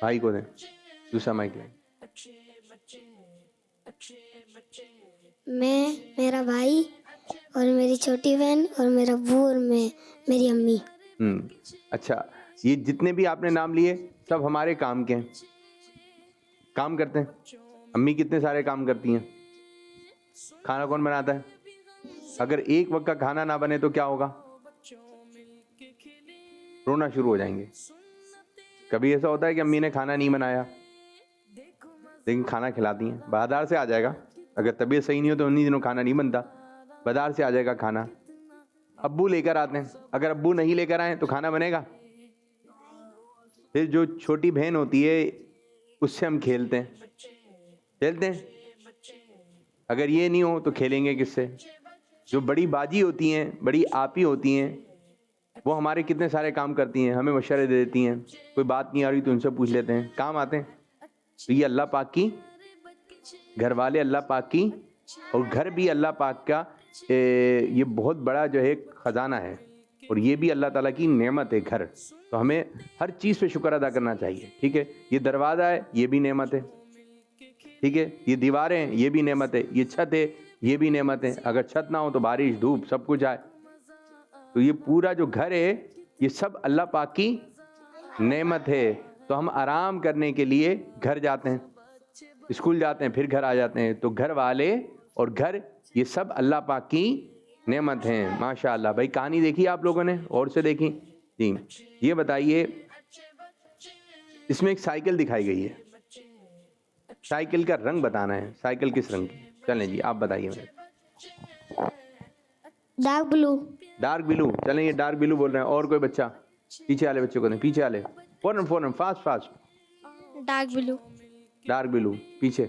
بھائی کو دیں دوسرا مائک لیں. میں، میرا بھائی اور میری چھوٹی بہن اور میرا ابو اور میری امی. اچھا یہ جتنے بھی آپ نے نام لیے سب ہمارے کام کے ہیں, کام کرتے ہیں. امی کتنے سارے کام کرتی ہیں. کھانا کون بناتا ہے؟ اگر ایک وقت کا کھانا نہ بنے تو کیا ہوگا؟ رونا شروع ہو جائیں گے. کبھی ایسا ہوتا ہے کہ امی نے کھانا نہیں بنایا لیکن کھانا کھلاتی ہیں, بازار سے آ جائے گا. اگر طبیعت صحیح نہیں ہو تو انہی دنوں کھانا نہیں بنتا, بازار سے آ جائے گا کھانا. ابو لے کر آتے ہیں, اگر ابو نہیں لے کر آئیں تو کھانا بنے گا. پھر جو چھوٹی بہن ہوتی ہے اس سے ہم کھیلتے ہیں. اگر یہ نہیں ہو تو کھیلیں گے کس سے؟ جو بڑی باجی ہوتی ہیں, بڑی آپی ہوتی ہیں, وہ ہمارے کتنے سارے کام کرتی ہیں, ہمیں مشورے دے دیتی ہیں. کوئی بات نہیں آ رہی تو ان سے پوچھ لیتے ہیں, کام آتے ہیں. تو یہ اللہ پاک کی, گھر والے اللہ پاک کی, اور گھر بھی اللہ پاک کا یہ بہت بڑا جو ہے خزانہ ہے, اور یہ بھی اللہ تعالیٰ کی نعمت ہے گھر. تو ہمیں ہر چیز پہ شکر ادا کرنا چاہیے. ٹھیک ہے, یہ دروازہ ہے یہ بھی نعمت ہے. ٹھیک ہے, یہ دیواریں ہیں یہ بھی نعمت ہے, یہ چھت ہے یہ بھی نعمت ہے. اگر چھت نہ ہو تو بارش دھوپ سب کچھ آئے. تو یہ پورا جو گھر ہے یہ سب اللہ پاک کی نعمت ہے. تو ہم آرام کرنے کے لیے گھر جاتے ہیں, اسکول جاتے ہیں, پھر گھر آ جاتے ہیں. تو گھر والے اور گھر یہ سب اللہ پاک کی نعمت ہیں. ماشاء اللہ. بھائی کہانی دیکھی آپ لوگوں نے اور سے دیکھی؟ جی. یہ بتائیے اس میں ایک سائیکل دکھائی گئی ہے, سائیکل کا رنگ بتانا ہے. سائیکل کس رنگ کی؟ چلیں جی آپ بتائیے مجھے. Dark blue. Dark blue. چلیں یہ ڈارک بلو بول رہے ہیں. اور کوئی بچہ؟ پیچھے والے بچے کو دیں, پیچھے والے. فوراً fast. Dark blue. Dark blue. پیچھے.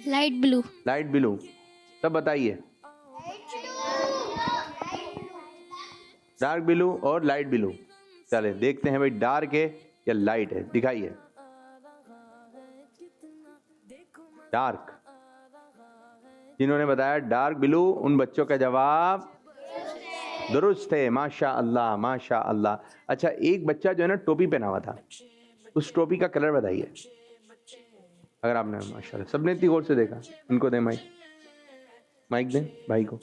لائٹ بلو. Light blue. سب بتائیے. ڈارک بلو اور لائٹ بلو. چلے دیکھتے ہیں بھائی ڈارک ہے یا لائٹ ہے, دکھائیے. ڈارک. جنہوں نے بتایا ڈارک بلو ان بچوں کا جواب درست ہے. ماشاء اللہ ماشاء اللہ. اچھا ایک بچہ جو ہے نا ٹوپی پہنا ہوا تھا, اس ٹوپی کا کلر بتائیے اگر آپ نے. ماشاء اللہ سب نے اتنی غور سے دیکھا. ان کو دیں مائک دیں بھائی کو.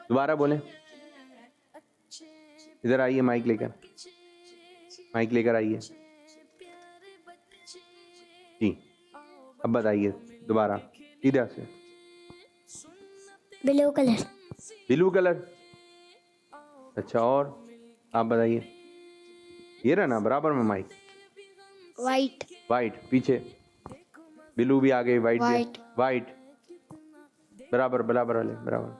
دوبارہ بولیں. ادھر آئیے مائک لے کر آئیے. جی اب بتائیے دوبارہ ادھر سے. Blue colour. Blue colour. اچھا اور آپ بتائیے. یہ رہا نا برابر میں مائک. وائٹ. وائٹ. پیچھے. بلو بھی آ گئی, وائٹ بھی. وائٹ. برابر والے برابر.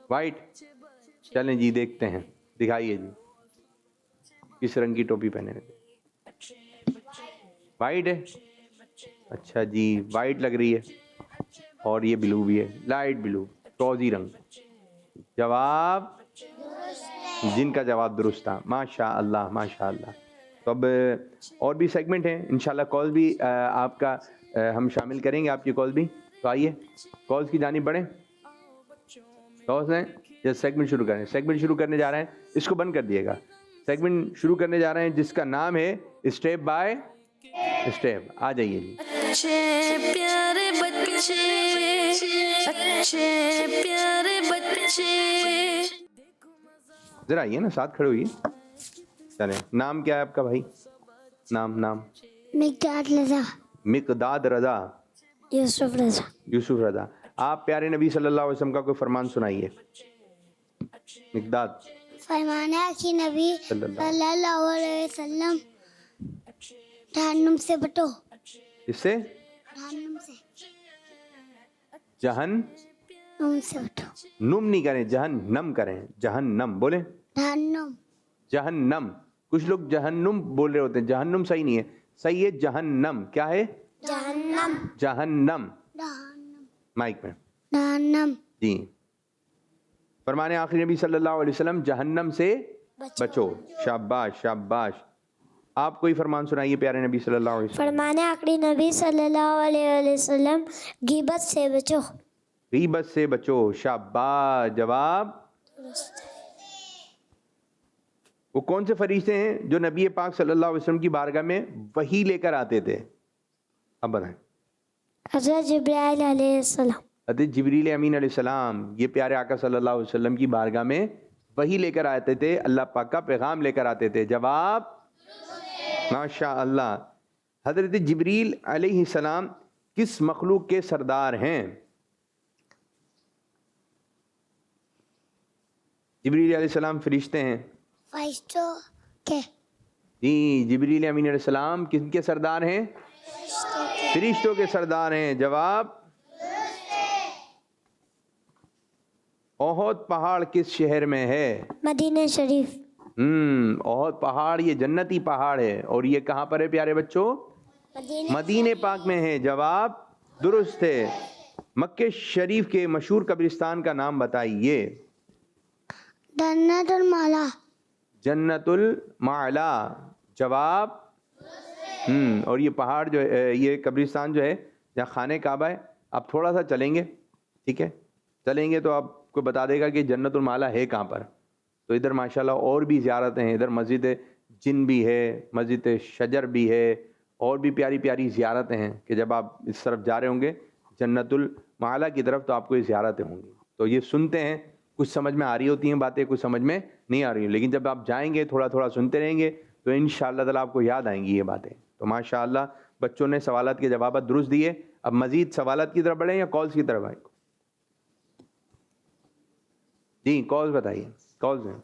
وائٹ. چلیں جی دیکھتے ہیں, دکھائیے جی کس رنگ کی ٹوپی پہنے ہوئے. وائٹ ہے. اچھا جی وائٹ لگ رہی ہے, اور یہ بلو بھی ہے, لائٹ بلو فروزی رنگ. جواب جن کا جواب درست تھا. ماشاء اللہ ماشاء اللہ. تو اب اور بھی سیگمنٹ ہیں انشاءاللہ, کال بھی آپ کا ہم شامل کریں گے, آپ کی کال بھی. تو آئیے کالز کی جانب بڑھیں. کالز ہیں یا سیگمنٹ شروع کریں؟ سیگمنٹ شروع کرنے جا رہے ہیں, اس کو بند کر دیے گا. سیگمنٹ شروع کرنے جا رہے ہیں جس کا نام ہے اسٹیپ بائی اسٹیپ. آ جائیے جی. اچھے پیارے بچے ذرا آئیے نا, ساتھ کھڑے ہوئیے. چلیں نام کیا ہے آپ کا بھائی؟ نام مقداد رضا. یوسف رضا. آپ پیارے نبی صلی اللہ علیہ وسلم کا کوئی فرمان سنائیے. مقداد. فرمانا کہ نبی صلی اللہ علیہ وسلم جہنم سے بچو. اس سے جہنم سے. جہنم سے بچو. نم نہیں کریں, جہنم کریں. جہنم بولیں. جہنم. کچھ لوگ جہنم بول رہے ہوتے ہیں, جہنم صحیح نہیں ہے, صحیح ہے جہنم. کیا ہے؟ جہنم. مائک میں. جہنم. جی. فرمانے آخری نبی صلی اللہ علیہ وسلم جہنم سے بچو. شاباش شاباش. آپ کوئی فرمان سنائیے پیارے نبی صلی اللہ علیہ وسلم. فرمانے آخری نبی صلی اللہ علیہ وسلم غیبت سے بچو. غیبت سے بچو. شاباش. جواب وہ کون سے فرشتے ہیں جو نبی پاک صلی اللہ علیہ وسلم کی بارگاہ میں وحی لے کر آتے تھے؟ اب بتائیں. حضرت جبرائیل علیہ السلام. حضرت جبریل امین علیہ السلام یہ پیارے آقا صلی اللہ علیہ وسلم کی بارگاہ میں وحی لے کر آتے تھے، اللہ پاک کا پیغام لے کر آتے تھے. جواب ماشاء اللہ. حضرت جبریل علیہ السلام کس مخلوق کے سردار ہیں؟ جبریل علیہ السلام فرشتے ہیں. فرشتوں کے. جی جبریل امین علیہ السلام کن کے سردار ہیں؟ فرشتوں کے سردار ہیں. جواب احد پہاڑ کس شہر میں ہے؟ مدینہ شریف. احد پہاڑ یہ جنتی پہاڑ ہے، اور یہ کہاں پر ہے پیارے بچوں؟ مدینہ پاک میں ہے. جواب درست ہے. مکہ شریف کے مشہور قبرستان کا نام بتائیے. جنت المالا. جنت المعلا. جواب اور یہ پہاڑ جو ہے، یہ قبرستان جو ہے جہاں خانہ کعبہ ہے، آپ تھوڑا سا چلیں گے، ٹھیک ہے، چلیں گے تو آپ کو بتا دے گا کہ جنت المالا ہے کہاں پر. تو ادھر ماشاءاللہ اور بھی زیارتیں ہیں. ادھر مسجد جن بھی ہے، مسجد شجر بھی ہے، اور بھی پیاری پیاری زیارتیں ہیں کہ جب آپ اس طرف جا رہے ہوں گے جنت المعلا کی طرف تو آپ کو یہ زیارتیں ہوں گی. تو یہ سنتے ہیں، کچھ سمجھ میں آ رہی ہوتی ہیں باتیں، کچھ سمجھ میں نہیں آ رہی ہیں، لیکن جب آپ جائیں گے تھوڑا تھوڑا سنتے رہیں گے تو انشاءاللہ تعالیٰ آپ کو یاد آئیں گی یہ باتیں. تو ماشاءاللہ بچوں نے سوالات کے جوابات درست دیے. اب مزید سوالات کی طرف بڑھیں یا کالز کی طرف آئیں؟ جی کالز بتائیے. کالز ہیں.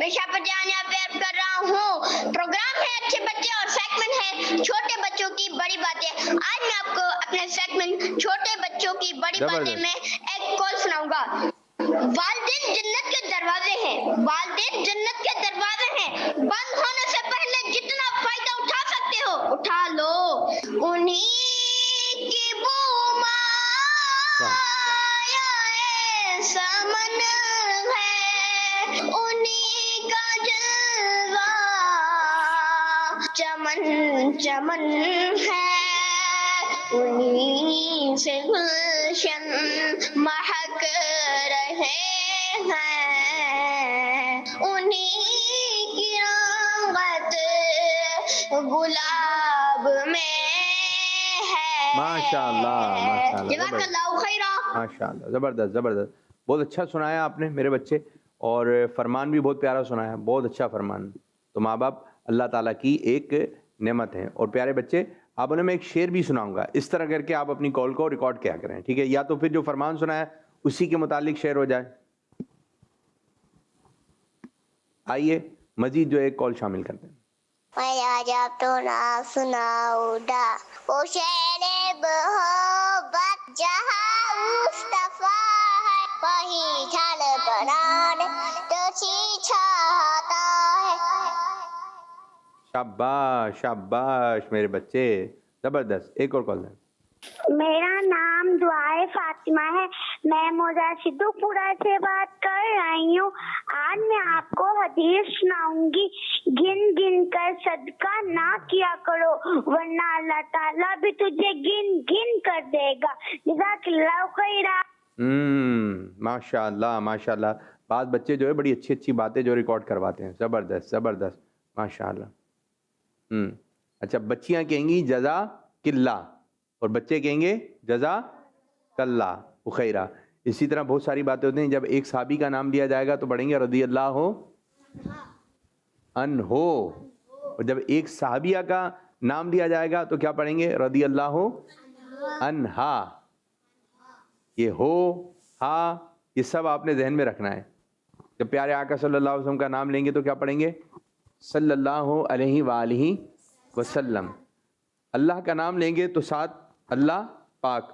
میں شاپر جان یہاں پہ عرض کر رہا ہوں. پروگرام ہے اچھے بچے اور سیگمنٹ ہے چھوٹے بچوں کی بڑی باتیں. آج میں آپ کو اپنے سیگمنٹ چھوٹے بچوں کی بڑی باتیں میں ایک کال سناؤں گا. والدین جنت کے دروازے ہیں. والدین جنت کے دروازے ہیں. بند ہونے سے پہلے جتنا فائدہ اٹھا سکتے ہو اٹھا لو. انہیں کی بو مایا سمن ہے، انہیں کا جلوہ چمن چمن ہے، انہیں سے گلشن مہک رہے ہیں، انہیں کی رنگت گلاب میں ہے. ماشاءاللہ ماشاءاللہ جزاک اللہ خیرہ. ماشاءاللہ زبردست زبردست. بہت اچھا سنایا آپ نے میرے بچے، اور فرمان بھی بہت پیارا سنایا، بہت اچھا فرمان. تو ماں باپ اللہ تعالیٰ کی ایک نعمت ہے. اور پیارے بچے آپ انہیں میں ایک شعر بھی سناؤں گا، اس طرح کر کے آپ اپنی کال کو ریکارڈ کیا کریں، ٹھیک ہے؟ یا تو پھر جو فرمان سنایا اسی کے متعلق شعر ہو جائے. آئیے مزید جو ایک کال شامل کرتے ہیں. میں جب تو نہ سناؤں گا وہ شعر محبت جہاں مصطفیٰ ہے، وہی ڈھال بنانے تو چاہتا ہے. شاباش شاباش میرے بچے، زبردست. ایک اور کال ہے. میرا نام دعائے فاطمہ ہے، میں موزہ صدیق پورا سے بات کر رہی ہوں. آج میں آپ کو حدیث سناؤں گی. گن گن کر صدقہ نہ کیا کرو ورنہ اللہ تعالیٰ بھی تجھے گن گن کر دے گا. جزاک اللہ خیرہ. ماشاء اللہ ماشاء اللہ. بعض بچے جو ہے بڑی اچھی اچھی باتیں جو ریکارڈ کرواتے ہیں. زبردست زبردست ماشاء اللہ. اچھا بچیاں کہیں گی جزا کلّہ اور بچے کہیں گے جزا کلّہ خیرہ. اسی طرح بہت ساری باتیں ہوتی ہیں. جب ایک صحابی کا نام لیا جائے گا تو پڑھیں گے رضی اللہ عنہ، اور جب ایک صحابیہ کا نام لیا جائے گا تو کیا پڑھیں گے؟ رضی اللہ عنہا. یہ ہو ہا یہ سب آپ نے ذہن میں رکھنا ہے. جب پیارے آقا صلی اللہ علیہ وسلم کا نام لیں گے تو کیا پڑھیں گے؟ صلی اللہ علیہ وآلہ وسلم. اللہ کا نام لیں گے تو ساتھ اللہ پاک،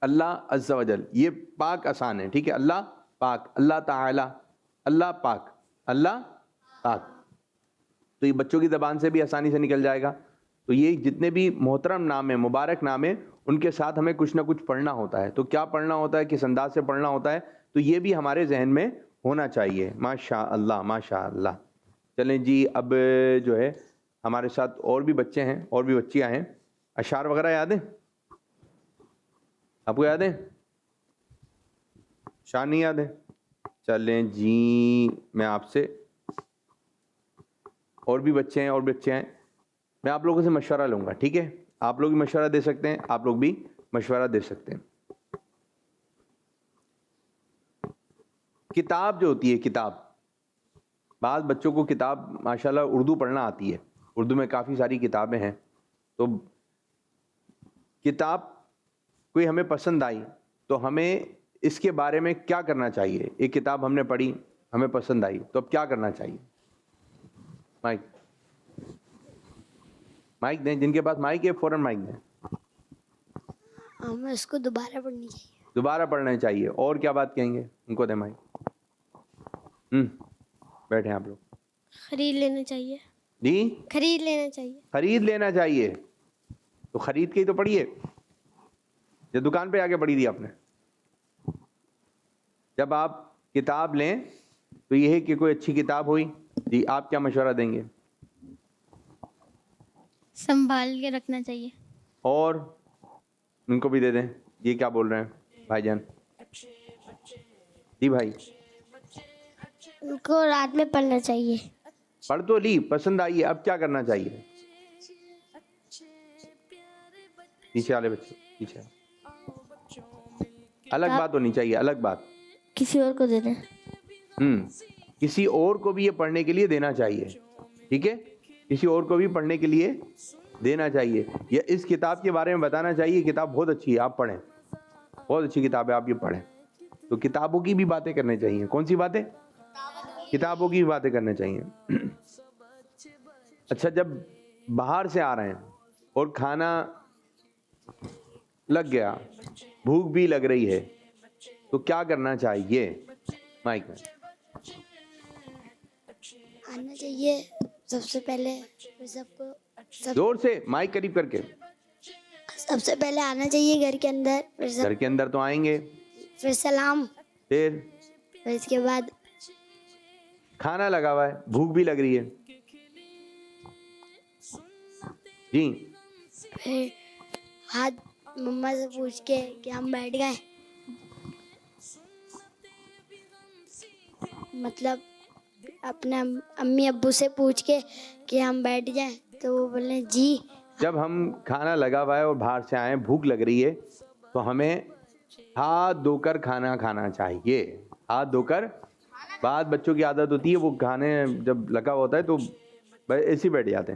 اللہ عز و جل. یہ پاک آسان ہے، ٹھیک ہے؟ اللہ پاک، اللہ تعالی، اللہ پاک، اللہ پاک. تو یہ بچوں کی زبان سے بھی آسانی سے نکل جائے گا. تو یہ جتنے بھی محترم نام ہیں، مبارک نام ہیں، ان کے ساتھ ہمیں کچھ نہ کچھ پڑھنا ہوتا ہے. تو کیا پڑھنا ہوتا ہے، کس انداز سے پڑھنا ہوتا ہے، تو یہ بھی ہمارے ذہن میں ہونا چاہیے. ماشاء اللہ ماشاء اللہ. چلیں جی اب جو ہے ہمارے ساتھ اور بھی بچے ہیں اور بھی بچیاں ہیں. اشعار وغیرہ یاد ہیں؟ آپ کو یاد ہے؟ شان نہیں یاد ہے؟ چلیں جی، میں آپ سے، اور بھی بچے ہیں، میں آپ لوگوں سے مشورہ لوں گا، ٹھیک ہے؟ آپ لوگ بھی مشورہ دے سکتے ہیں، آپ لوگ بھی مشورہ دے سکتے ہیں۔ کتاب جو ہوتی ہے، کتاب، بعض بچوں کو کتاب ماشاءاللہ اردو پڑھنا آتی ہے، اردو میں کافی ساری کتابیں ہیں، تو کتاب کوئی ہمیں پسند آئی تو ہمیں اس کے بارے میں کیا کرنا چاہیے؟ ایک کتاب ہم نے پڑھی، ہمیں پسند آئی، تو اب کیا کرنا چاہیے؟ مائک دیں، جن کے پاس مائک ہے فوراً مائک دیں۔ ہمیں اس کو دوبارہ پڑھنی چاہیے۔ دوبارہ پڑھنا چاہیے، اور کیا بات کہیں گے؟ ان کو دیں مائک۔ بیٹھے آپ لوگ۔ خرید لینا چاہیے۔ جی، خرید لینا چاہیے۔ خرید لینا چاہیے، تو خرید کے ہی تو پڑھیے، یا دکان پہ آ کے پڑھی دی آپ نے؟ جب آپ کتاب لیں تو یہ ہے کہ کوئی اچھی کتاب ہوئی۔ جی، آپ کیا مشورہ دیں گے؟ سنبھال کے رکھنا چاہیے۔ اور ان کو بھی دے دیں۔ یہ کیا بول رہے ہیں بھائی جان؟ جی بھائی، ان کو رات میں پڑھنا چاہیے۔ پڑھ تو لی، پسند آئی ہے، اب کیا کرنا چاہیے؟ پیچھے والے بچے، پیچھے الگ بات ہونی چاہیے، الگ بات۔ کسی اور کو دے دیں۔ کسی اور کو بھی یہ پڑھنے کے لیے دینا چاہیے، ٹھیک ہے؟ کسی اور کو بھی پڑھنے کے لیے دینا چاہیے، یا اس کتاب کے بارے میں بتانا چاہیے، کتاب بہت اچھی ہے، آپ پڑھیں، بہت اچھی کتاب ہے، آپ یہ پڑھیں۔ تو کتابوں کی بھی باتیں کرنی چاہیے۔ کون سی باتیں؟ کتابوں کی بھی باتیں کرنی چاہیے۔ اچھا، جب باہر سے آ رہے ہیں اور کھانا لگ گیا، بھوک بھی لگ رہی ہے، تو کیا کرنا چاہیے؟ مائک میں آنا چاہیے سب سے پہلے، زور سے مائک قریب کر کے۔ سب سے پہلے آنا چاہیے گھر کے اندر، گھر کے اندر تو آئیں گے، پھر سلام، پھر اس کے بعد کھانا لگا ہوا ہے، بھوک بھی لگ رہی ہے، جی، پھر ہاتھ مما سے پوچھ کے کہ ہم بیٹھ گئے، مطلب اپنے امی ابو سے پوچھ کے کہ ہم بیٹھ جائیں، تو وہ بولے جی۔ جب ہم کھانا لگا ہوا ہے اور باہر سے آئے، بھوک لگ رہی ہے، تو ہمیں ہاتھ دھو کر کھانا کھانا چاہیے، ہاتھ دھو کر۔ بعض بچوں کی عادت ہوتی ہے، وہ کھانے جب لگا ہوا ہوتا ہے تو ایسے ہی بیٹھ جاتے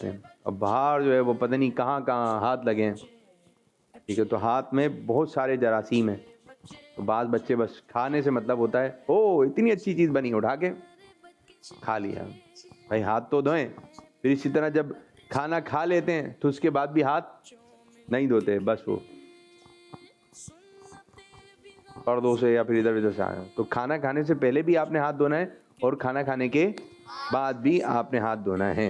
ہیں، اور باہر جو ہے وہ پتہ نہیں کہاں کہاں ہاتھ لگے ہیں، ٹھیک ہے؟ تو ہاتھ میں بہت سارے جراثیم ہیں، تو بعض بچے بس کھانے سے مطلب ہوتا ہے، او اتنی اچھی چیز بنی، اٹھا کے کھا لیا۔ بھائی ہاتھ تو دھوئیں۔ پھر اسی طرح جب کھانا کھا لیتے ہیں تو اس کے بعد بھی ہاتھ نہیں دھوتے، بس وہ پردوں سے یا پھر ادھر سے آئے، تو کھانا کھانے سے پہلے بھی آپ نے ہاتھ دھونا ہے، اور کھانا کھانے کے بعد بھی آپ نے ہاتھ دھونا ہے۔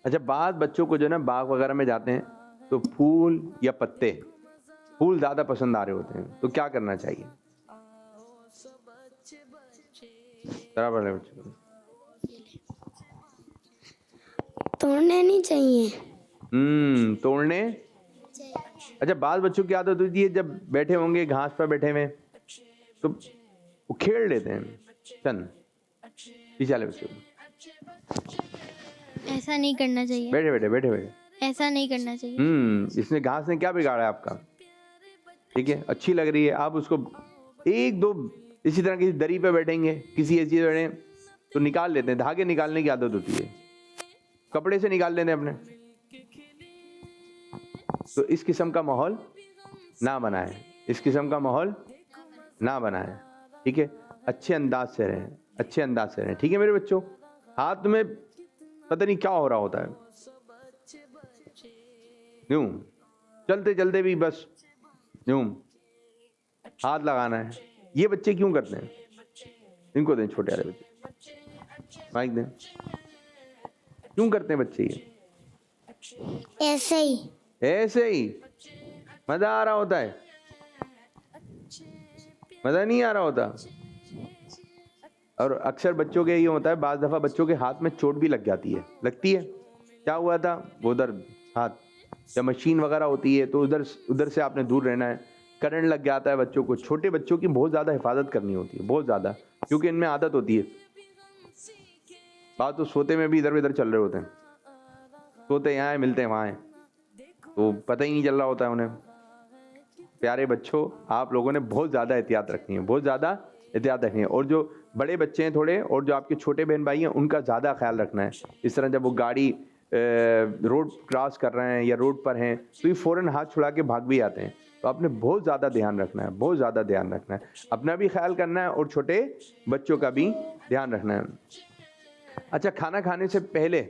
اچھا، بعض بچوں کو جو ہے نا باغ وغیرہ میں جاتے ہیں تو پھول یا پتے، پھول زیادہ پسند آ رہے ہوتے ہیں، تو کیا کرنا چاہیے؟ برابر ہے بچوں کو توڑنے نہیں چاہیے۔ توڑنے۔ اچھا، بعض بچوں کی عادت ہوتی ہے جب بیٹھے ہوں گے گھاس پر بیٹھے ہوئے تو وہ کھیل لیتے ہیں، چند پیچھے والے بچوں کو ایسا نہیں کرنا چاہیے۔ بیٹھے ایسا نہیں کرنا چاہیے۔ اس نے گھاس نے کیا بگاڑا ہے آپ کا؟ ٹھیک ہے، اچھی لگ رہی ہے، آپ اس کو ایک دو اسی طرح کسی دری پہ بیٹھیں گے، کسی ایسی چیز بیٹھیں تو نکال لیتے ہیں، دھاگے نکالنے کی عادت ہوتی ہے، کپڑے سے نکال لیتے ہیں اپنے۔ تو اس قسم کا ماحول نہ بنائیں، اس قسم کا ماحول نہ بنائیں، ٹھیک ہے؟ اچھے انداز سے رہیں، ٹھیک ہے میرے بچوں؟ ہاتھ میں پتہ نہیں کیا ہو رہا ہوتا ہے، یوں چلتے بھی بس یوں ہاتھ لگانا ہے۔ یہ بچے کیوں کرتے ہیں؟ ان کو دیں، چھوٹے والے بچے مائک دیں، کیوں کرتے ہیں بچے یہ؟ ایسے ہی مزہ آ رہا ہوتا ہے، مزہ نہیں آ رہا ہوتا۔ اور اکثر بچوں کے یہ ہوتا ہے، بعض دفعہ بچوں کے ہاتھ میں چوٹ بھی لگ جاتی ہے، لگتی ہے، کیا ہوا تھا؟ وہ ادھر ہاتھ جب مشین وغیرہ ہوتی ہے تو ادھر سے آپ نے دور رہنا ہے. کرنٹ لگ جاتا ہے بچوں کو. چھوٹے بچوں کی بہت زیادہ حفاظت کرنی ہوتی ہے, بہت زیادہ, کیونکہ ان میں عادت ہوتی ہے. بات تو سوتے میں بھی ادھر ادھر چل رہے ہوتے ہیں, سوتے یہاں ہیں ملتے ہیں وہاں ہیں, تو پتہ ہی نہیں چل رہا ہوتا ہے انہیں. پیارے بچوں, آپ لوگوں نے بہت زیادہ احتیاط رکھنی ہے, بہت زیادہ احتیاط رکھنی ہے. اور جو بڑے بچے ہیں تھوڑے, اور جو آپ کے چھوٹے بہن بھائی ہیں, ان کا زیادہ خیال رکھنا ہے. اس طرح جب وہ گاڑی روڈ کراس کر رہے ہیں یا روڈ پر ہیں تو یہ فوراً ہاتھ چھڑا کے بھاگ بھی آتے ہیں. تو آپ نے بہت زیادہ دھیان رکھنا ہے, بہت زیادہ دھیان رکھنا ہے. اپنا بھی خیال کرنا ہے اور چھوٹے بچوں کا بھی دھیان رکھنا ہے. اچھا, کھانا کھانے سے پہلے,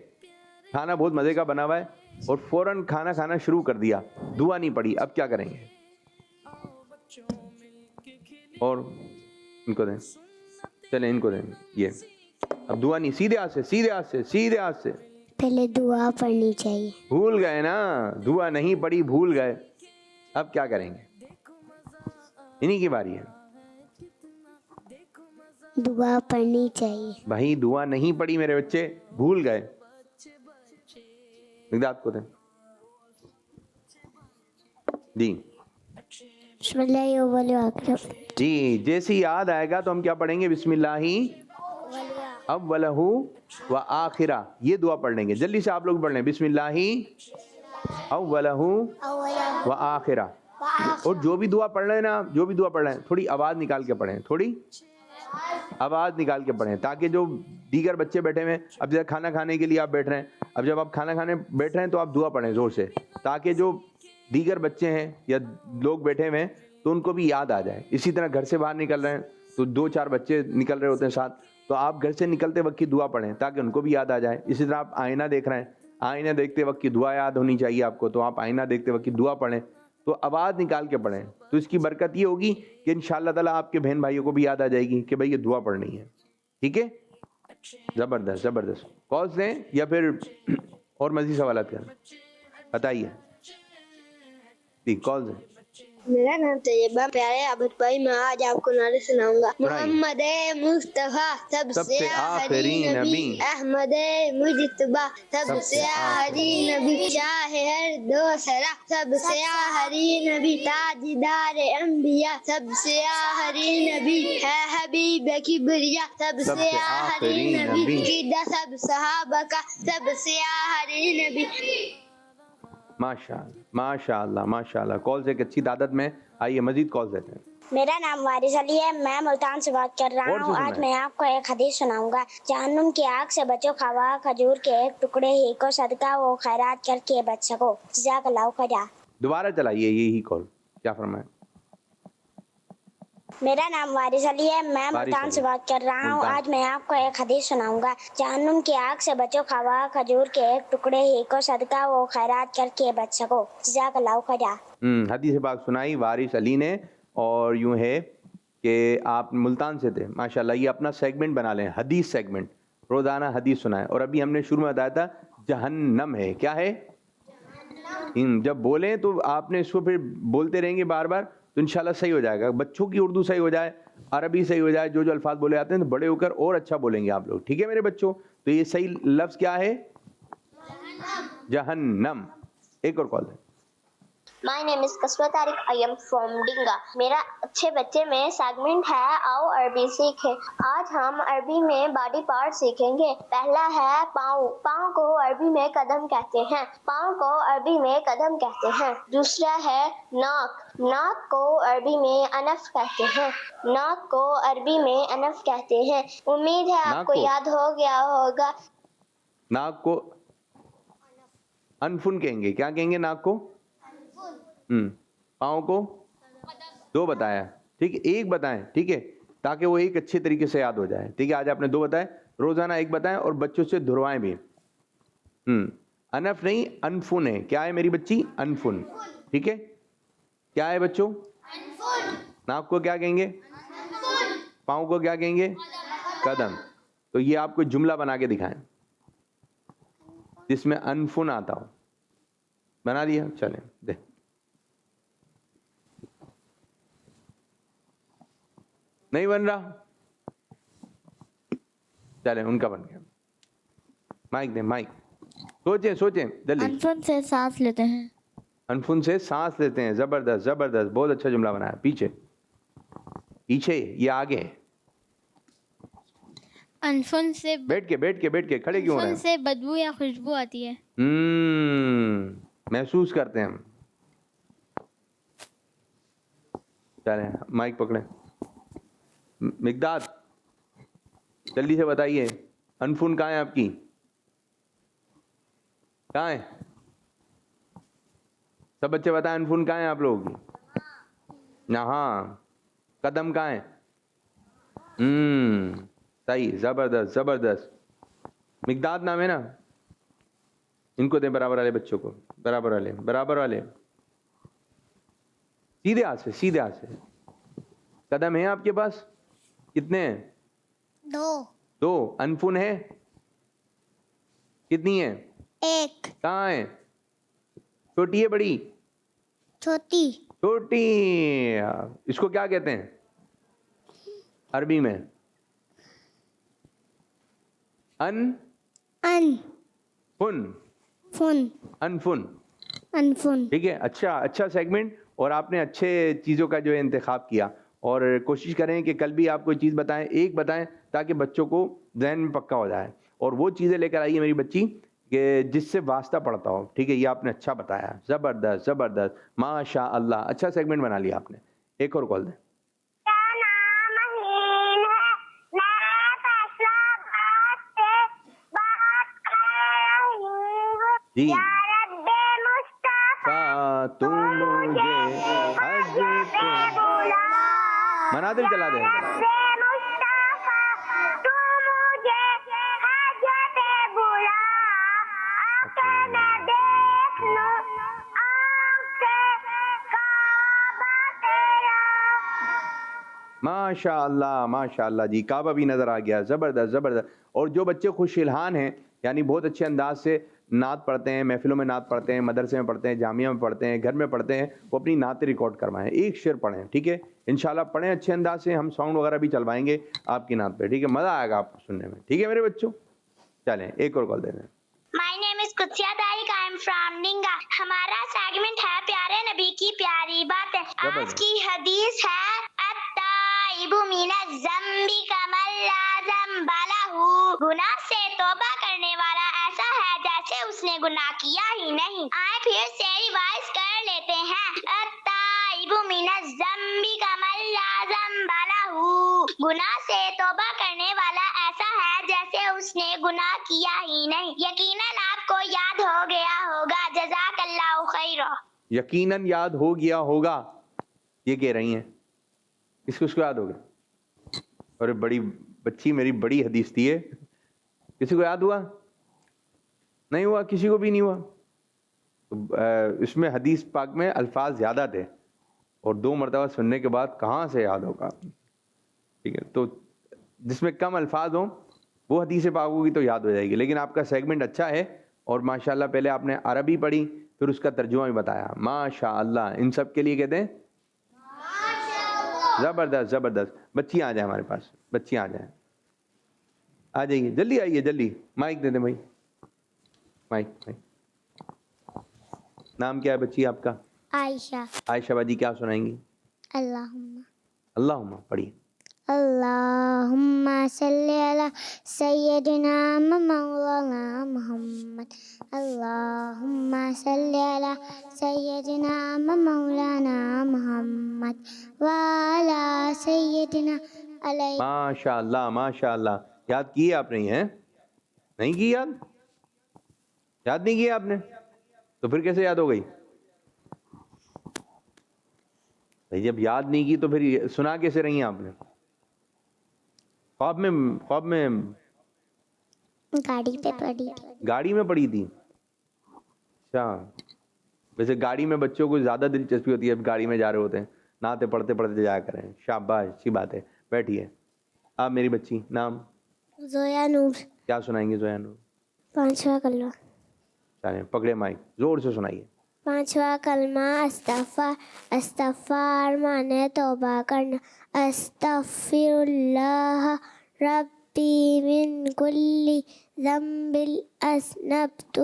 کھانا بہت مزے کا بنا ہوا ہے اور فوراً کھانا کھانا شروع کر دیا, دعا نہیں پڑی, اب کیا کریں گے؟ اور ان کو دیں, چلیں ان کو دیں یہ. اب دعا نہیں, سیدھے ہاتھ سے, سیدھے ہاتھ سے, سیدھے ہاتھ سے. پہلے دعا پڑھنی چاہیے. بھول گئے نا, دعا نہیں پڑی, بھول گئے, اب کیا کریں گے؟ انہی کی باری ہے. دعا پڑھنی چاہیے. بھائی دعا نہیں پڑی میرے بچے, بھول گئے. مقداد کو دیں جی. بسم اللہ اول وآخر. جی, جیسے یاد آئے گا تو ہم کیا پڑھیں گے؟ بسم اللہ اولہ و آخرہ, یہ دعا پڑھ لیں گے. جلدی سے آپ لوگ پڑھ لیں, بسم اللہ اولہ و آخرہ. اور جو بھی دعا پڑھ رہے ہیں نا, جو بھی دعا پڑھ رہے ہیں, تھوڑی آواز نکال کے پڑھیں, تھوڑی آواز نکال کے پڑھیں, تاکہ جو دیگر بچے بیٹھے ہوئے ہیں, اب جب کھانا کھانے کے لیے آپ بیٹھ رہے ہیں, اب جب آپ کھانا کھانے بیٹھ رہے ہیں تو آپ دعا پڑھیں زور سے, تاکہ جو دیگر بچے ہیں یا لوگ بیٹھے ہوئے ہیں تو ان کو بھی یاد آ جائے. اسی طرح گھر سے باہر نکل رہے ہیں تو 2-4 بچے نکل رہے ہوتے ہیں ساتھ, تو آپ گھر سے نکلتے وقت کی دعا پڑھیں تاکہ ان کو بھی یاد آ جائے. اسی طرح آپ آئینہ دیکھ رہے ہیں, آئینہ دیکھتے وقت کی دعا یاد ہونی چاہیے آپ کو, تو آپ آئینہ دیکھتے وقت کی دعا پڑھیں, تو آواز نکال کے پڑھیں. تو اس کی برکت یہ ہوگی کہ انشاءاللہ تعالیٰ آپ کے بہن بھائیوں کو بھی یاد آ جائے گی کہ بھائی یہ دعا پڑھنی ہے. ٹھیک ہے, زبردست زبردست. کالز دیں یا پھر اور مزید سوالات کریں, بتائیے. ٹھیک, کالز دیں. میرا نام طیبہ. پیارے عابد بھائی, میں آج آپ کو نعرہ سناؤں گا. محمد مصطفیٰ سب سے آخری نبی, احمد مجتبیٰ سب سے آخری نبی, شاہ ہر دو سرا سب سے آخری نبی, تاجدار انبیاء سب سے آخری نبی, ہے حبیب کبریا سب سے آخری نبی, قیدہ سب صحابہ کا سب سے آخری نبی. ماشاء اللہ. کالز ایک اچھی تعداد میں. آئیے مزید کالز دیتے ہیں. میرا نام وارث علی ہے, میں ملتان سے بات کر رہا ہوں. آج میں آپ کو ایک حدیث سناؤں گا. جہنم کی آگ سے بچو, خواہ کھجور کے ایک ٹکڑے ہی کو صدقہ و خیرات کر کے بچ سکو. جزاک اللہ خیر. دوبارہ چلائیے یہی کال, کیا فرمائیں. میرا نام وارث علی ہے, میں ملتان سے بات کر رہا ہوں. آج میں آپ کو ایک حدیث سناؤں گا. جہنم کی آگ سے بچو, خواہ کھجور کے ایک ٹکڑے ہی کو صدقہ و خیرات کر کے بچ سکو. جزاک اللہ خیر. حدیث پاک سنائی وارث علی نے, اور یوں ہے کہ آپ ملتان سے تھے. ماشاءاللہ, یہ اپنا سیگمنٹ بنا لیں, حدیث سیگمنٹ, روزانہ حدیث سنائیں. اور ابھی ہم نے شروع میں بتایا تھا جہنم ہے, کیا ہے؟ جب بولیں تو آپ نے اس کو پھر بولتے رہیں گے بار بار, تو انشاءاللہ صحیح ہو جائے گا. بچوں کی اردو صحیح ہو جائے, عربی صحیح ہو جائے, جو الفاظ بولے آتے ہیں, تو بڑے ہو کر اور اچھا بولیں گے آپ لوگ. ٹھیک ہے میرے بچوں, تو یہ صحیح لفظ کیا ہے؟ جہنم. ایک اور کال ہے. My name is Kaswa Tariq. I am from Dinga. میرا اچھے بچے میں سیگمنٹ ہے آؤ عربی سیکھیں. آج ہم عربی میں باڈی پارٹ سیکھیں گے. پہلا ہے پاؤں. پاؤں کو عربی میں قدم کہتے ہیں. پاؤں کو عربی میں قدم کہتے ہیں. دوسرا ہے ناک. ناک کو عربی میں انف کہتے ہیں. ناک کو عربی میں انف کہتے ہیں. امید ہے آپ کو یاد ہو گیا ہوگا. ناک کو انفن کہیں گے. کیا کہیں گے ناک کو؟ پاؤں کو 2 بتایا. ٹھیک ہے, ایک بتائیں, ٹھیک ہے, تاکہ وہ ایک اچھے طریقے سے یاد ہو جائے. ٹھیک ہے, آج آپ نے 2 بتائے, روزانہ 1 بتائیں اور بچوں سے دہروائیں بھی. انف نہیں, انفن ہے. کیا ہے میری بچی؟ انفن. ٹھیک ہے, کیا ہے بچوں؟ ناک کو کیا کہیں گے؟ پاؤں کو کیا کہیں گے؟ قدم. تو یہ آپ کو جملہ بنا کے دکھائیں جس میں انفن آتا ہو. بنا دیا؟ چلیں دے. نہیں بن رہا؟ چلیں ان کا بن گیا. مائک دیں, مائک. سوچیں جلدی. انفن سے سانس لیتے ہیں. انفن سے سانس لیتے ہیں. زبردست زبردست, بہت اچھا جملہ بنایا. پیچھے پیچھے, یہ آگے. انفن سے بیٹھ کے کھڑے کیوں ہو رہے انفن ہیں؟ سے بدبو یا خوشبو آتی ہے. محسوس کرتے ہیں ہم. چلیں مائک پکڑیں. مقداد جلدی سے بتائیے, انفن کہاں ہے آپ کی؟ کہاں ہے؟ سب بچے بتائیں انفن کہاں ہے آپ لوگوں کی؟ ہاں. قدم کہاں ہے؟ صحیح, زبردست زبردست. مقداد نام ہے نا, ان کو دیں برابر والے بچوں کو, برابر والے. سیدھے ہاتھ سے. قدم ہے آپ کے پاس؟ کتنے ہیں؟ 2. انفن ہے کتنی ہے؟ 1. کہاں ہے؟ چھوٹی ہے بڑی؟ چھوٹی. اس کو کیا کہتے ہیں عربی میں؟ انفن. ٹھیک ہے, اچھا سیگمنٹ, اور آپ نے اچھے چیزوں کا جو ہے انتخاب کیا. اور کوشش کریں کہ کل بھی آپ کوئی چیز بتائیں, ایک بتائیں, تاکہ بچوں کو ذہن میں پکا ہو جائے. اور وہ چیزیں لے کر آئیے میری بچی کہ جس سے واسطہ پڑتا ہو. ٹھیک ہے, یہ آپ نے اچھا بتایا, زبردست زبردست, ماشاء اللہ, اچھا سیگمنٹ بنا لیا آپ نے. ایک اور کال دیں. جی تو مجھے حج پہ منادل چلا دیں. ماشاء اللہ جی, کعبہ بھی نظر آ گیا. زبردست زبردست. اور جو بچے خوش الحان ہیں, یعنی بہت اچھے انداز سے نعت پڑھتے ہیں, محفلوں میں نعت پڑھتے ہیں, مدرسے میں پڑھتے ہیں, جامعہ میں پڑھتے ہیں, گھر میں پڑھتے ہیں, وہ اپنی نعتیں ریکارڈ کروائیں. ایک شعر پڑھیں, ٹھیک ہے, انشاءاللہ پڑھیں اچھے انداز سے. ہم ساؤنڈ وغیرہ بھی چلوائیں گے آپ کی نعت پہ, ٹھیک ہے, مزہ آئے گا آپ کو سننے میں. ٹھیک ہے میرے بچوں, چلیں ایک اور کال دے دیں. My name is Kutsiya Tariq. I am from Ninga. ہمارا سیگمنٹ ہے پیارے نبی کی پیاری باتیں. آج کی حدیث ہے التائب من الذنب کمن لا ذنب لہ. گناہ سے توبہ کرنے والا ایسا ہے جیسے اس نے گناہ کیا ہی نہیں. آئے پھر سے ریوائز کر لیتے ہیں. التائب من الذنب کمن لا ذنب لہ. گناہ سے توبہ کرنے والا ایسا ہے جیسے اس نے گناہ کیا ہی نہیں. یقیناً آپ کو یاد ہو گیا ہوگا. جزاک اللہ خیر. یقیناً یاد ہو گیا ہوگا, یہ کہہ رہی ہیں. کس کو یاد ہوگا؟ اور بڑی بچی میری بڑی حدیث تھی ہے. کسی کو یاد ہوا؟ نہیں ہوا, کسی کو بھی نہیں ہوا. اس میں حدیث پاک میں الفاظ زیادہ تھے, اور 2 مرتبہ سننے کے بعد کہاں سے یاد ہوگا. ٹھیک ہے, تو جس میں کم الفاظ ہوں وہ حدیث پاک ہوگی تو یاد ہو جائے گی. لیکن آپ کا سیگمنٹ اچھا ہے, اور ماشاءاللہ پہلے آپ نے عربی پڑھی, پھر اس کا ترجمہ بھی بتایا. ماشاءاللہ, ان سب کے لیے کہتے ہیں زبردست زبردست. بچیاں آ جائیں ہمارے پاس, بچیاں آ جائیں, آ جائیے, جلدی آئیے, جلدی. مائک دے دیں بھائی, مائک. نام کیا ہے بچی آپ کا؟ عائشہ باجی. کیا سنائیں گی؟ اللہم پڑھیے. اللہم صلی علی سیدنا مولانا محمد. اللہم صلی علی سیدنا مولانا محمد وعلی سیدنا علیہ. ماشاء اللہ ماشاء اللہ. یاد کی آپ نے؟ ہیں نہیں کی یاد نہیں کی آپ نے, تو پھر کیسے یاد ہو گئی بھائی؟ جب یاد نہیں کی تو پھر سنا کیسے رہی ہیں آپ نے؟ خواب میں گاڑی میں پڑھی تھی. اچھا, ویسے گاڑی میں بچوں کو زیادہ دلچسپی ہوتی ہے, اب گاڑی میں جا رہے ہوتے ہیں, نعتیں پڑھتے پڑھتے جایا کریں. شاباش, اچھی بات ہے. بیٹھیے. آپ میری بچی, نام؟ زویا نور. کیا سنائیں گے زویا نور؟ 5واں کلمہ. چلیں پکڑے مائک, زور سے سنائیے. 5واں کلمہ استغفار. استغفار مانے توبہ کرنا. استغفر اللہ ربی من کل ذنب اذنبتہ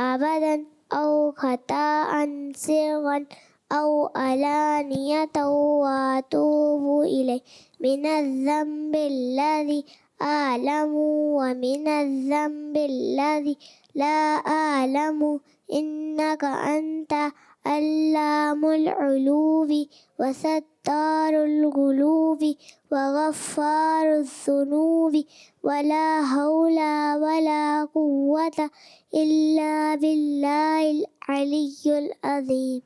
ابدا أو خطأ سرا أو علانية وأتوب إليه من الذنب الذي أعلم ومن الذنب الذي لا أعلم إنك أنت علام الغيوب وستار القلوب وغفار الذنوب ولا حول ولا قوة إلا بالله العلي العظيم.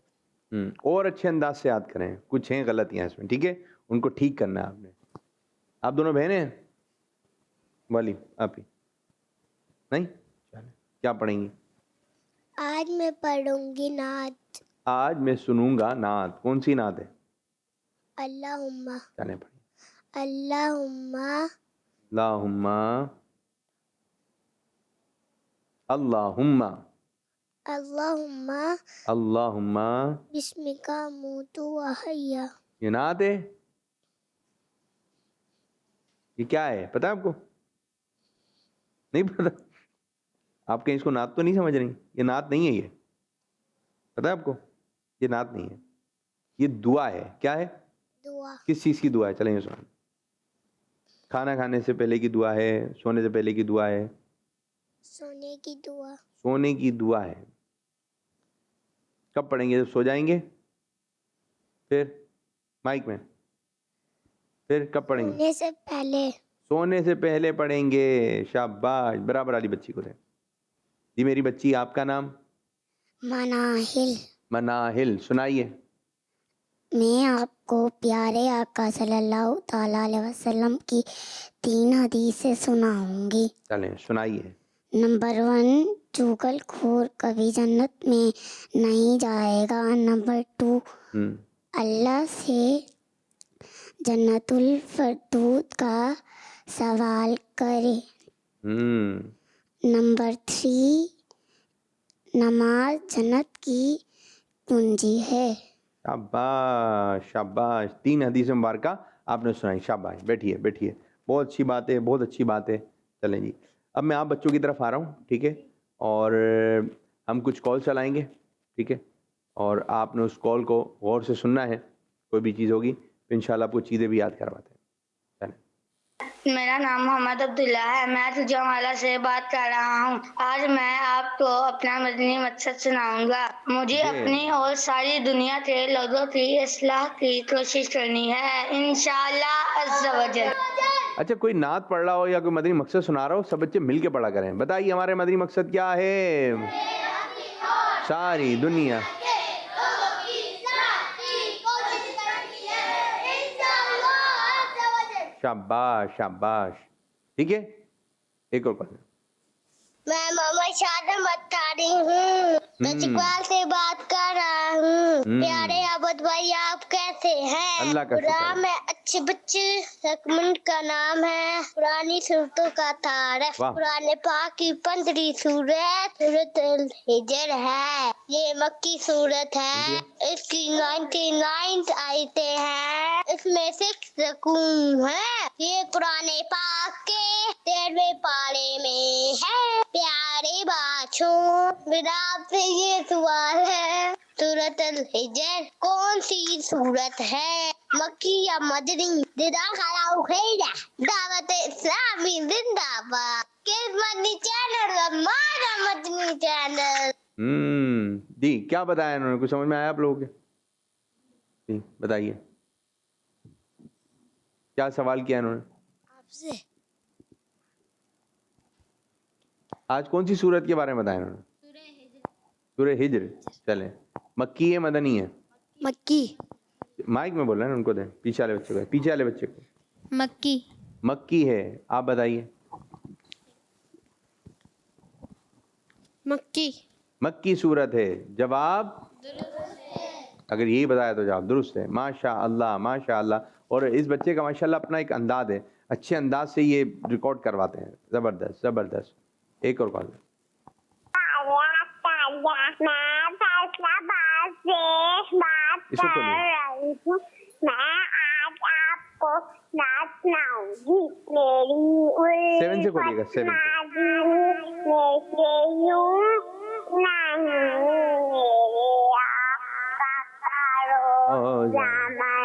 اور اچھے انداز سے یاد کریں, کچھ ہیں غلطیاں اس میں, ٹھیک ہے, ان کو ٹھیک کرنا ہے آپ نے. آپ دونوں بہنیں ہیں والی, آپ ہی نہیں, کیا پڑھیں گی؟ آج میں پڑھوں گی نعت. آج میں سنوں گا نعت. کون سی نعت ہے؟ اللہم چلیں پڑھیں. اللہم اللہم اللہم اللہم اللہم. بسمک اموت واحیا. یہ نعت ہے؟ یہ کیا ہے پتہ ہے آپ کو؟ نہیں پتہ؟ آپ کہیں اس کو نعت تو نہیں سمجھ رہی؟ یہ نعت نہیں ہے. یہ پتہ ہے آپ کو یہ نعت نہیں ہے, یہ دعا ہے. کیا ہے؟ دعا. کس چیز کی دعا ہے؟ چلیں یہ سنیں. کھانا کھانے سے پہلے کی دعا ہے, سونے سے پہلے کی دعا ہے. سونے کی دعا. سونے کی دعا ہے. کب پڑھیں گے؟ جب سو جائیں گے؟ پھر مائک میں, پھر کب پڑھیں گے؟ سونے سے پہلے. سونے سے پہلے پڑھیں گے. شاباش, برابر والی بچی کو دیں. جی میری بچی, آپ کا نام؟ مناہل. مناہل, سنائیے. میں آپ کو پیارے آقا صلی اللہ تعالیٰ علیہ وسلم کی 3 حدیثیں سناؤں گی. چلیں سنائیے. نمبر 1, چغل خور کبھی جنت میں نہیں جائے گا. نمبر 2, اللہ سے جنت الفردوس کا سوال کرے. نمبر 3, نماز جنت کی کنجی ہے. شاباش شاباش, 3 حدیث مبارکہ آپ نے سنائی. شاباش, بیٹھیے بیٹھیے, بہت اچھی بات ہے, بہت اچھی بات ہے. چلیں جی, اب میں آپ بچوں کی طرف آ رہا ہوں, ٹھیک ہے, اور ہم کچھ کال چلائیں گے, ٹھیک ہے, اور آپ نے اس کال کو غور سے سننا ہے. کوئی بھی چیز ہوگی تو انشاءاللہ آپ کو چیزیں بھی یاد کرواتے ہیں. چلیں. میرا نام محمد عبداللہ ہے. میں تجھے سے بات کر رہا ہوں. آج میں آپ کو اپنا مدنی مقصد سناؤں گا. مجھے اپنی اور ساری دنیا کے لوگوں کی اصلاح کی کوشش کرنی ہے, انشاءاللہ عز و جل. اچھا, کوئی نعت پڑھ رہا ہو یا کوئی مدنی مقصد سنا رہا ہو, سب بچے مل کے پڑھا کریں. بتائیے ہمارے مدنی مقصد کیا ہے؟ ساری دنیا. شاباش شاباش, ٹھیک ہے, ایک اور پڑھ. میں محمد شادم بتاری ہوں. میں چکوال سے بات کر رہا ہوں. پیارے عابد بھائی, آپ کیسے ہیں؟ اللہ کا شکر. میں اچھے بچے سیگمنٹ کا نام ہے پرانی صورتوں کا تعارف. قرآن پاک کی 15 سورت سورۃ الحجر ہے. یہ مکی سورت ہے. اس کی 99 آیتیں ہیں. اس میں 6 رکوع ہے. یہ قرآن پاک کے 13ویں پارے میں ہے. پیارے بچوں, میرا آپ سے یہ سوال ہے, سورۃ الحجر کون سی سورت ہے؟ مکی یا مدنی؟ جزاک خیر. دعوت اسلامی زندہ باد. کس مدنی چینل؟ ہمارا مدنی چینل. جی کیا بتایا انہوں نے, کچھ سمجھ میں آیا آپ لوگوں کے؟ جی بتائیے, کیا سوال کیا انہوں نے آپ سے؟ آج کون سی سورت کے بارے میں بتایا انہوں نے؟ سورہ ہجر. چلیں, مکی ہے مدنی ہے؟ مکی. مائک میں بول رہے ہیں, ان کو دیں, پیچھے والے بچے کو, پیچھے والے بچے کو. مکی. مکی ہے. آپ بتائیے. مکی. مکی سورت ہے. جواب اگر یہی بتایا تو جواب درست ہے. ماشاء اللہ ماشاء اللہ. اور اس بچے کا ماشاء اللہ اپنا ایک انداز ہے, اچھے انداز سے یہ ریکارڈ کرواتے ہیں. زبردست زبردست. ایک اور کال. میں آج آپ کو نعت سناؤں گی. میری 7 سے کھولیے گا, 7 سے. نہیں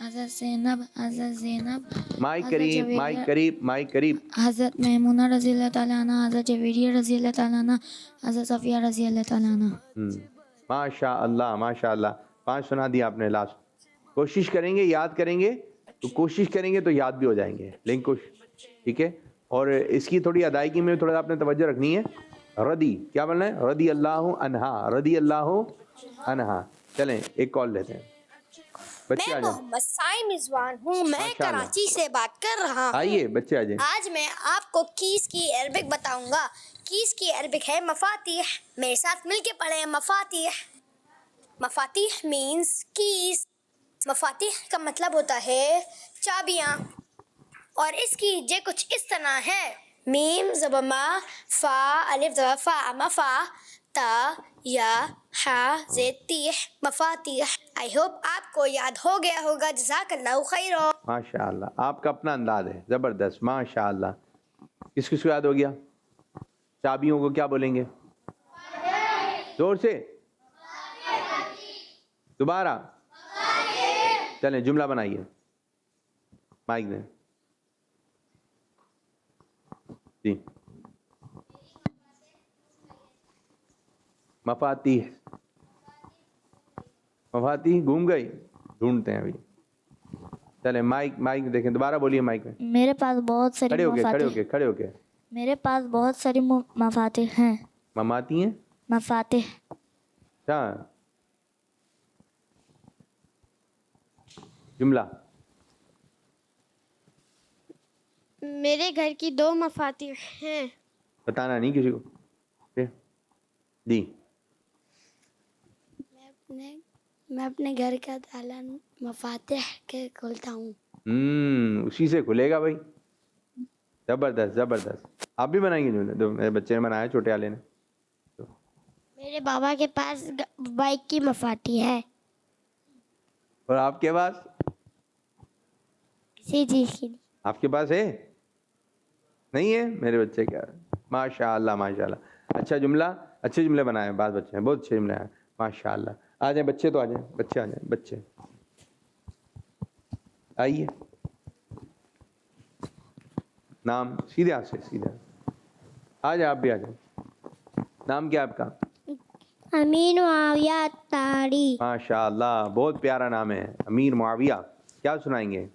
حضرت زینب، حضرت زینب، مائک حضرت قریب، جویریہ، مائک قریب، مائک قریب. حضرت میمونہ رضی اللہ تعالیٰ عنہ، حضرت جویریہ رضی اللہ تعالیٰ عنہ، حضرت صفیہ رضی اللہ تعالیٰ عنہ. ماشاء اللہ ماشاء اللہ. 5 سنا دیا آپ نے لاسٹ. کوشش کریں گے یاد کریں گے تو کوشش کریں گے تو یاد بھی ہو جائیں گے، لیکن ٹھیک ہے. اور اس کی تھوڑی ادائیگی میں تھوڑا آپ نے توجہ رکھنی ہے. رضی کیا بولنا ہے؟ رضی اللہ عنہا، رضی اللہ عنہا. چلیں ایک کال لیتے ہیں. بچے آ میں جائیں. محمد سائم رضوان ہوں، میں ماشاء اللہ. کراچی سے بات کر رہا ہوں. آئیے بچے آ جائیں. آج میں آپ کو کیس کی عربک بتاؤں گا. کیس کی عربک ہے مفاتیح. میرے ساتھ مل کے پڑھیں مفاتیح. مفاتیح مینز کیس. مفاتیح کا مطلب ہوتا ہے چابیاں، اور اس کی جے کچھ اس طرح ہے: میم زبر ما، فا الف زبر فا مفا، تا یا ہا زید تیح، مفاتیح. آئی ہوپ آپ کو یاد ہو گیا ہوگا. جزاک اللہ خیر. ماشاء اللہ آپ کا اپنا انداز ہے، زبردست ماشاء اللہ. کس کس کو یاد ہو گیا؟ چابیوں کو کیا بولیں گے؟ زور سے دوبارہ. چلیں جملہ بنائیے. مائک دیں. جی مفاتیح. مفاتیح گھوم گئی، ڈھونڈتے ہیں ابھی. چلیں مائک دیکھیں، دوبارہ بولیے مائک میں. میرے پاس بہت ساری کھڑے ہو کے مفاتیح، کھڑے ہو کے. میرے پاس بہت ساری مفاتیح ہیں. مماتی ہیں مفاتیح. اچھا. جملہ. میرے گھر کی 2 مفاتیح ہیں. بتانا نہیں کسی کو. جی میں اپنے گھر کا تالا مفاتیح کے کھولتا ہوں. اسی سے کھلے گا بھائی. زبردست زبردست. آپ بھی بنائیں گے جملے؟ میرے بچے نے بنایا، چھوٹے والے نے. میرے بابا کے پاس بائک کی مفاتیح ہے. اور آپ کے پاس؟ کسی چیز کی. آپ کے پاس ہے نہیں ہے؟ میرے بچے کیا. ماشاء اللہ ماشاء اللہ. اچھا جملہ، اچھے جملے بنائے. بعض بچے ہیں بہت اچھے جملے ہیں ماشاء اللہ. آ جائیں بچے، تو آ جائیں بچے، آ جائیں بچے آئیے. نام سیدھے ہاتھ سے، سیدھے آ جائیں. آپ بھی آ جائیں. نام کیا آپ کا؟ امین معاویہ تاری. ماشاء اللہ بہت پیارا نام ہے، امیر معاویہ. کیا سنائیں گے؟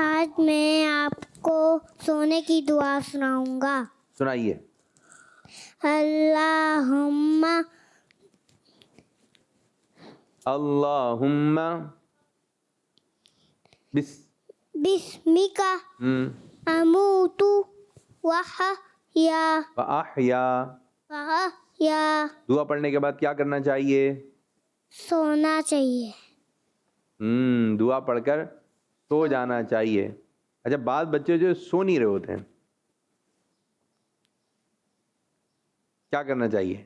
آج میں آپ کو سونے کی دعا سناؤں گا. سنائیے. اللہم اللہم بسمک اموت وحیا وأحیا. دعا پڑھنے کے بعد کیا کرنا چاہیے؟ سونا چاہیے. دعا پڑھ کر سو جانا چاہیے. اچھا بعض بچے جو سو نہیں رہے ہوتے ہیں، کیا کرنا چاہیے؟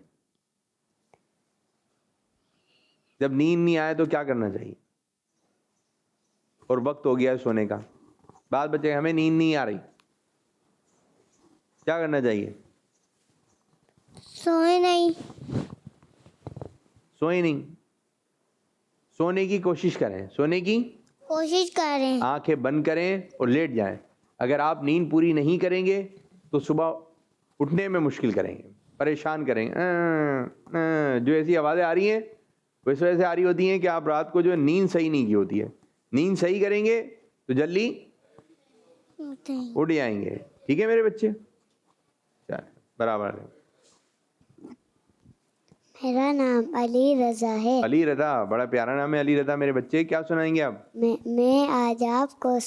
جب نیند نہیں آئے تو کیا کرنا چاہیے؟ اور وقت ہو گیا ہے سونے کا، بعض بچے ہمیں نیند نہیں آ رہی، کیا کرنا چاہیے؟ سوئے نہیں. سوئے نہیں. سونے کی کوشش کریں، سونے کی کوشش کریں. آنکھیں بند کریں اور لیٹ جائیں. اگر آپ نیند پوری نہیں کریں گے تو صبح اٹھنے میں مشکل کریں گے، پریشان کریں گے. جو ایسی آوازیں آ رہی ہیں وہ اس وجہ سے آ رہی ہوتی ہیں کہ آپ رات کو جو ہے نیند صحیح نہیں کی ہوتی ہے. نیند صحیح کریں گے تو جلدی اٹھ جائیں گے. ٹھیک ہے میرے بچے؟ برابر ہے. میرا نام علی رضا ہے. علی رضا، بڑا پیارا نام ہے علی رضا. میرے بچے کیا سنائیں گے آپ؟ میں آج آپ کو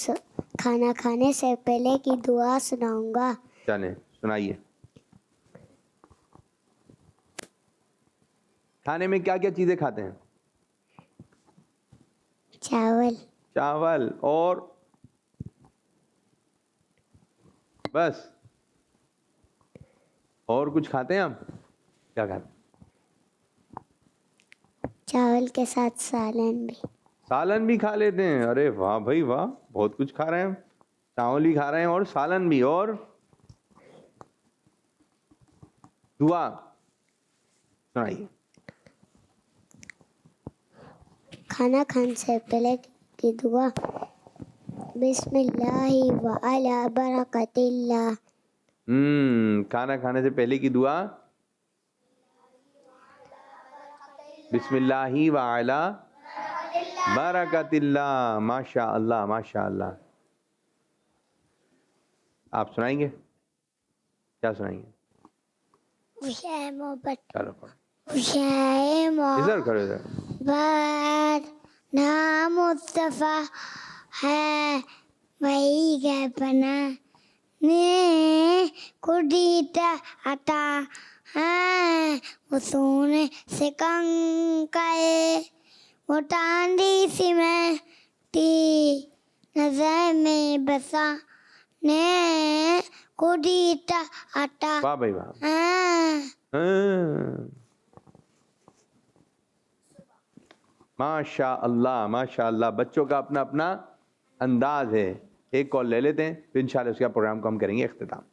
کھانا کھانے سے پہلے کی دعا سناؤں گا. چلیں سنائیے. کھانے میں کیا کیا چیزیں کھاتے ہیں؟ چاول اور بس؟ اور کچھ کھاتے ہیں آپ؟ کیا کھاتے ہیں؟ چاول کے ساتھ سالن بھی. سالن بھی کھا لیتے ہیں؟ ارے واہ بھائی واہ، بہت کچھ کھا رہے ہیں. چاول بھی کھا رہے ہیں اور سالن بھی. اور دعا سنائیے. کھانا کھانے سے پہلے کی دعا بسم اللہ و علی برکت اللہ. کھانا کھانے سے پہلے کی دعا بسم اللہ وعلی برکت اللہ. ماشاء اللہ ماشاء اللہ. آپ سنائیں گے؟ کیا سنائیں گے؟ خوشائے محبت چلو پڑھو. خوشائے ادھر کرو ادھر. محبت نام مصطفیٰ ہے وہی ہے پناہ نے کڈیتا عطا ہے وہ سونے سے کنکائے وہ ٹانڈی سی میٹی نظر میں بسا نے کڈیتا عطا. واہ بھائی واہ. ماشاء اللہ ماشاء اللہ. بچوں کا اپنا اپنا انداز ہے. ایک کال لے لیتے ہیں پھر انشاءاللہ اس کا پروگرام کو ہم کریں گے اختتام.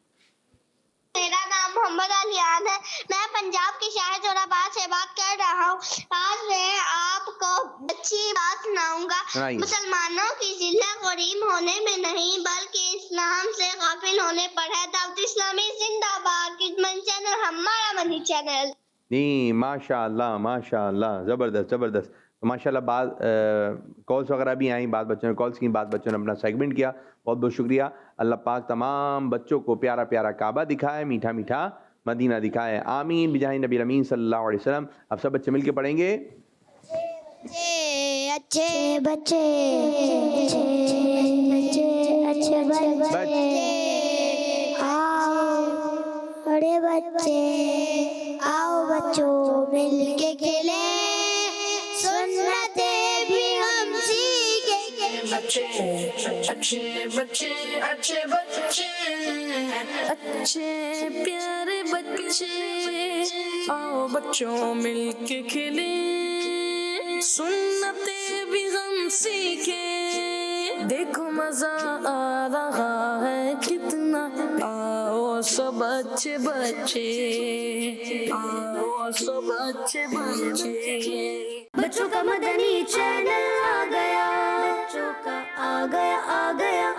میرا نام محمد علیان ہے. میں پنجاب کے شہر جور آباد سے بات کر رہا ہوں. آج میں آپ کو اچھی بات سناؤں گا. مسلمانوں کی ذلت غریب ہونے میں نہیں بلکہ اسلام سے غافل ہونے پر ہے. دعوت اسلامی زندہ باد. کڈمن چینل ہمارا منی چینل. جی ماشاء اللہ ماشاء اللہ. زبردست زبردست. ماشاء اللہ بعض کالس وغیرہ بھی آئیں. بعض بچوں نے کالس کی, بعض بچوں نے اپنا سیگمنٹ کیا. بہت بہت شکریہ. اللہ پاک تمام بچوں کو پیارا پیارا کعبہ دکھائے, میٹھا میٹھا مدینہ دکھائے. آمین بجاہ نبی امین صلی اللہ علیہ وسلم. اب سب بچے مل کے پڑھیں گے. اچھے بچے اچھے بچے آؤ بڑے بچے آؤ بچوں مل کے کھیلیں سنتیں بھی ہم سیکھیں گے. اچھے اچھے بچے اچھے بچے اچھے پیارے بچے آؤ بچوں مل کے کھیلیں سنتیں بھی ہم سیکھیں دیکھو مزہ آ رہا ہے کتنا آؤ سب اچھے بچے آؤ سب اچھے بچے. بچوں کا مدنی چینل آ گیا بچوں کا آ گیا